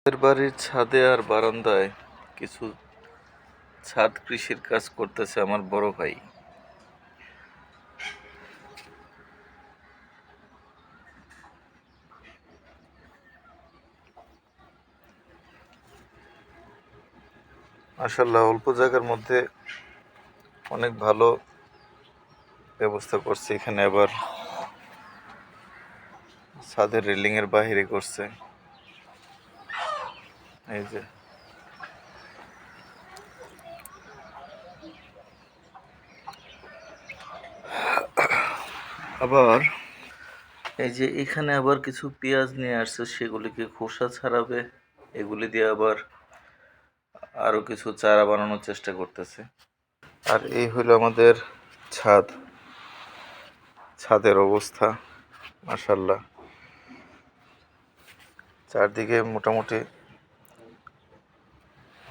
আমাদের বাড়ির ছাদে আর বারান্দায় কিছু ছাদ কৃষির কাজ করতেছে আমার বড় ভাই। মাশাআল্লাহ, অল্প জায়গার মধ্যে অনেক ভালো ব্যবস্থা করছে। এখানে আবার ছাদের রেলিং এর বাহিরে করছে। এই যে আবার এই যে এখানে আবার কিছু পেঁয়াজ নিয়ে আসছে, সেগুলিকে খোসা ছাড়াবে। এগুলি দিয়ে আবার আরো কিছু চারা বানানোর চেষ্টা করতেছে। আর এই হলো আমাদের ছাদ, ছাদের অবস্থা। মাশাআল্লাহ, চারদিকে মোটামুটি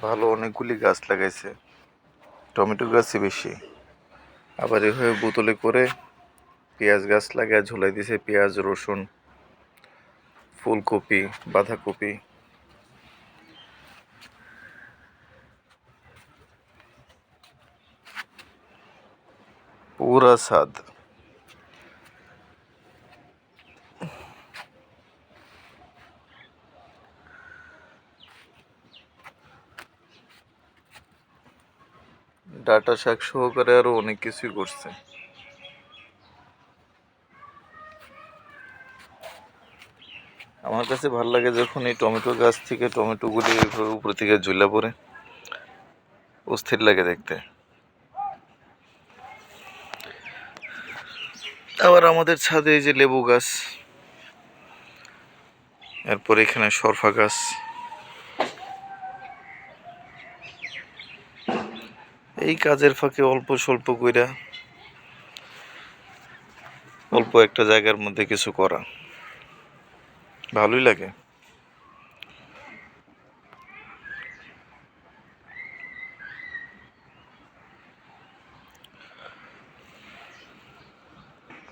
ভালো অনেকগুলি গাছ লাগাইছে। টমেটো গাছই বেশি। আবার এভাবে বোতলে করে পেঁয়াজ গাছ লাগায় ঝুলাই দিছে। পেঁয়াজ, রসুন, ফুলকপি, বাঁধাকপি। পুরা ছাদ। ডাটা শাক সহকারে আরো অনেক কিছুই করছে। আমার কাছে ভালো লাগে যখন এই টমেটো গাছ থেকে টমেটো গুলি উপর থেকে ঝুলা পড়ে, অস্থির লাগে দেখতে। আবার আমাদের ছাদে এই যে লেবু গাছ, এরপর এখানে সরফা গাছ। এই কাজের ফাঁকে অল্প স্বল্প কইরা অল্প একটা জায়গার মধ্যে কিছু করা ভালোই লাগে।